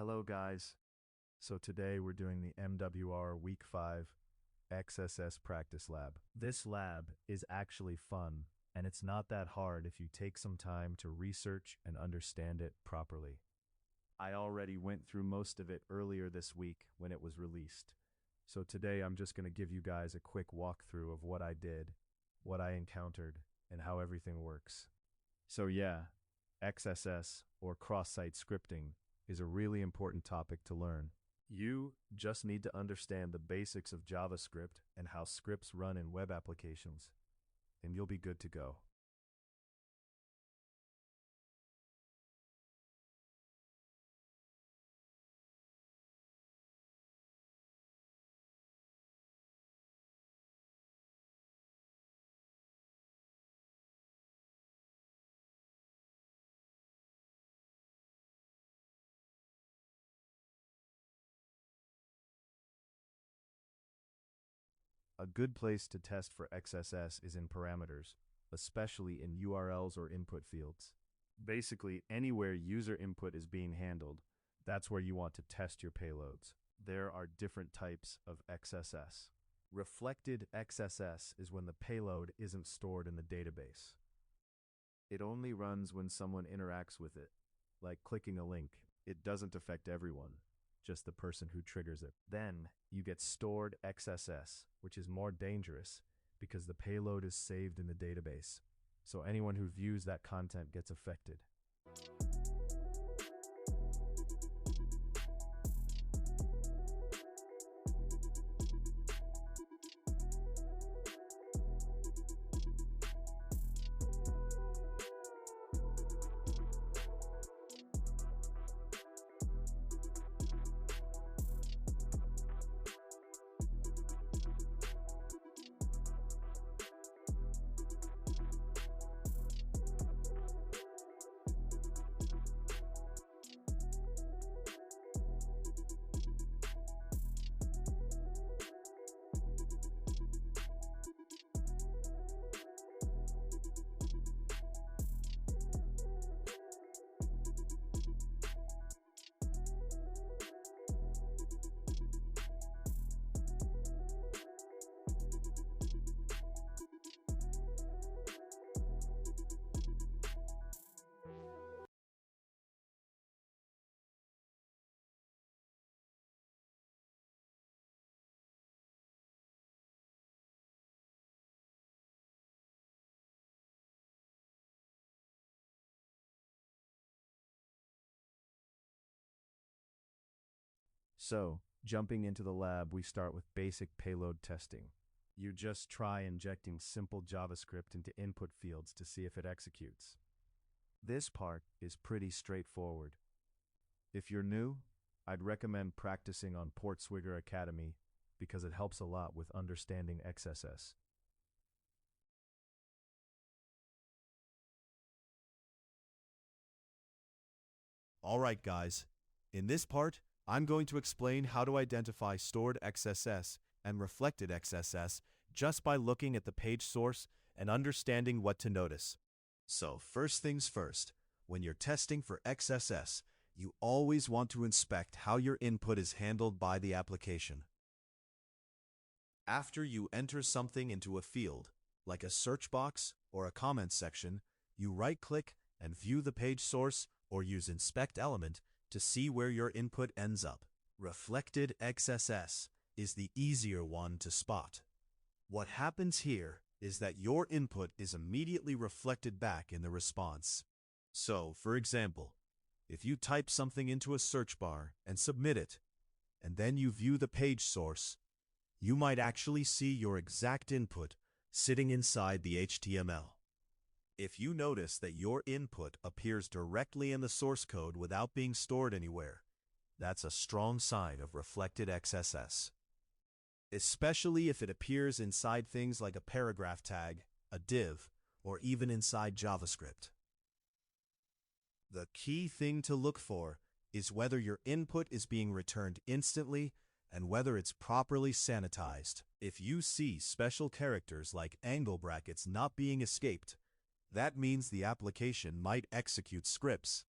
Hello guys. So today we're doing the MWR Week 5 XSS Practice Lab. This lab is actually fun, and it's not that hard if you take some time to research and understand it properly. I already went through most of it earlier this week when it was released. So today I'm just going to give you guys a quick walkthrough of what I did, what I encountered, and how everything works. So yeah, XSS, or cross-site scripting, is a really important topic to learn. You just need to understand the basics of JavaScript and how scripts run in web applications, and you'll be good to go. A good place to test for XSS is in parameters, especially in URLs or input fields. Basically, anywhere user input is being handled, that's where you want to test your payloads. There are different types of XSS. Reflected XSS is when the payload isn't stored in the database. It only runs when someone interacts with it, like clicking a link. It doesn't affect everyone, just the person who triggers it. Then you get stored XSS, which is more dangerous because the payload is saved in the database, so anyone who views that content gets affected. So, jumping into the lab, we start with basic payload testing. You just try injecting simple JavaScript into input fields to see if it executes. This part is pretty straightforward. If you're new, I'd recommend practicing on Portswigger Academy because it helps a lot with understanding XSS. Alright guys, in this part, I'm going to explain how to identify stored XSS and reflected XSS just by looking at the page source and understanding what to notice. So first things first, when you're testing for XSS, you always want to inspect how your input is handled by the application. After you enter something into a field, like a search box or a comment section, you right-click and view the page source or use Inspect Element to see where your input ends up. Reflected XSS is the easier one to spot. What happens here is that your input is immediately reflected back in the response. So, for example, if you type something into a search bar and submit it, and then you view the page source, you might actually see your exact input sitting inside the HTML. If you notice that your input appears directly in the source code without being stored anywhere, that's a strong sign of reflected XSS. Especially if it appears inside things like a paragraph tag, a div, or even inside JavaScript. The key thing to look for is whether your input is being returned instantly and whether it's properly sanitized. If you see special characters like angle brackets not being escaped, that means the application might execute scripts.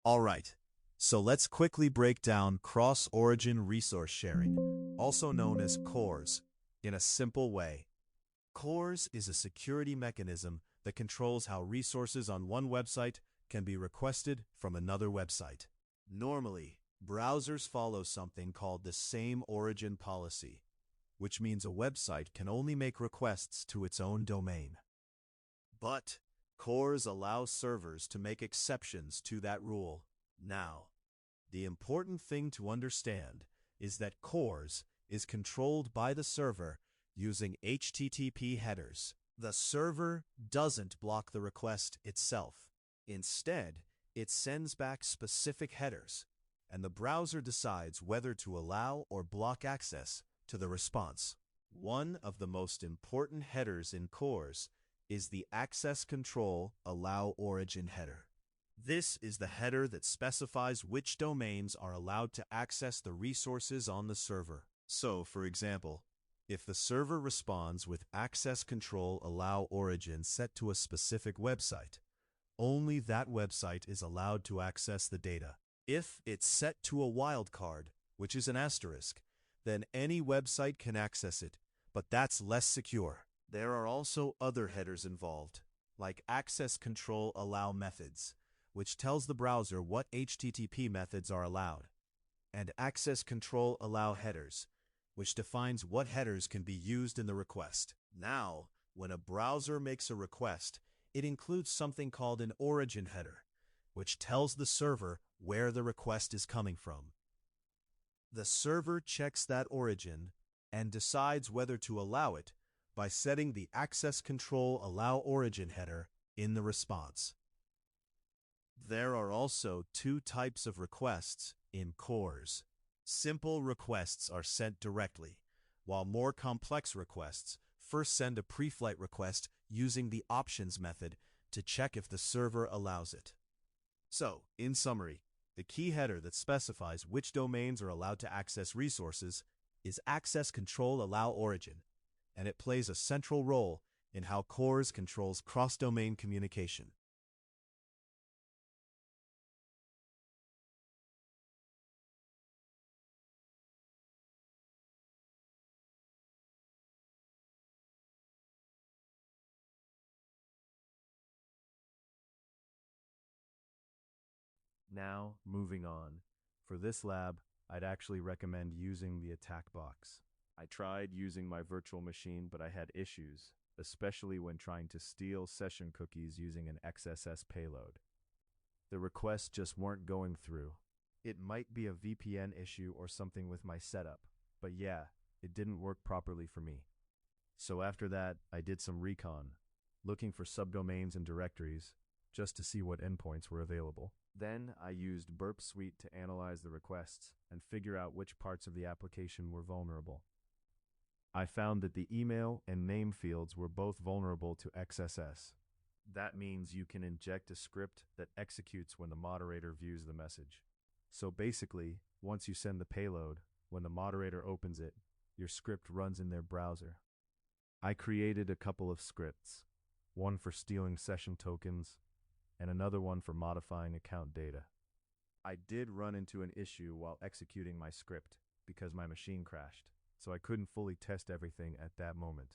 Alright, so let's quickly break down cross-origin resource sharing, also known as CORS, in a simple way. CORS is a security mechanism that controls how resources on one website can be requested from another website. Normally, browsers follow something called the same origin policy, which means a website can only make requests to its own domain. But CORS allows servers to make exceptions to that rule. Now, the important thing to understand is that CORS is controlled by the server using HTTP headers. The server doesn't block the request itself. Instead, it sends back specific headers, and the browser decides whether to allow or block access to the response. One of the most important headers in CORS is the Access Control Allow Origin header. This is the header that specifies which domains are allowed to access the resources on the server. So, for example, if the server responds with Access Control Allow Origin set to a specific website, only that website is allowed to access the data. If it's set to a wildcard, which is an asterisk, then any website can access it, but that's less secure. There are also other headers involved, like Access Control Allow Methods, which tells the browser what HTTP methods are allowed, and Access Control Allow Headers, which defines what headers can be used in the request. Now, when a browser makes a request, it includes something called an origin header, which tells the server where the request is coming from. The server checks that origin and decides whether to allow it by setting the Access Control Allow Origin header in the response. There are also two types of requests in CORS. Simple requests are sent directly, while more complex requests first send a pre-flight request using the options method to check if the server allows it. So, in summary, the key header that specifies which domains are allowed to access resources is Access Control Allow Origin, and it plays a central role in how CORS controls cross-domain communication. Now, moving on. For this lab, I'd actually recommend using the attack box. I tried using my virtual machine, but I had issues, especially when trying to steal session cookies using an XSS payload. The requests just weren't going through. It might be a VPN issue or something with my setup, but yeah, it didn't work properly for me. So after that, I did some recon, looking for subdomains and directories, just to see what endpoints were available. Then I used Burp Suite to analyze the requests and figure out which parts of the application were vulnerable. I found that the email and name fields were both vulnerable to XSS. That means you can inject a script that executes when the moderator views the message. So basically, once you send the payload, when the moderator opens it, your script runs in their browser. I created a couple of scripts, one for stealing session tokens, and another one for modifying account data. I did run into an issue while executing my script because my machine crashed, so I couldn't fully test everything at that moment.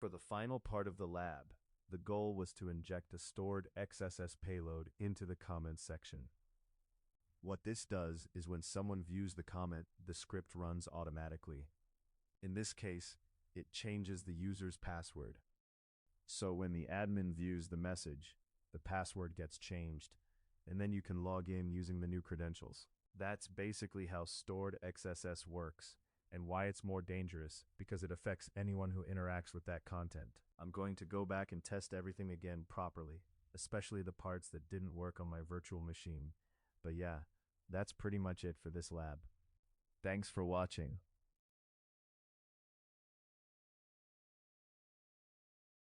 For the final part of the lab, the goal was to inject a stored XSS payload into the comments section. What this does is when someone views the comment, the script runs automatically. In this case, it changes the user's password. So when the admin views the message, the password gets changed, and then you can log in using the new credentials. That's basically how stored XSS works, and why it's more dangerous, because it affects anyone who interacts with that content. I'm going to go back and test everything again properly, especially the parts that didn't work on my virtual machine. But yeah, that's pretty much it for this lab. Thanks for watching.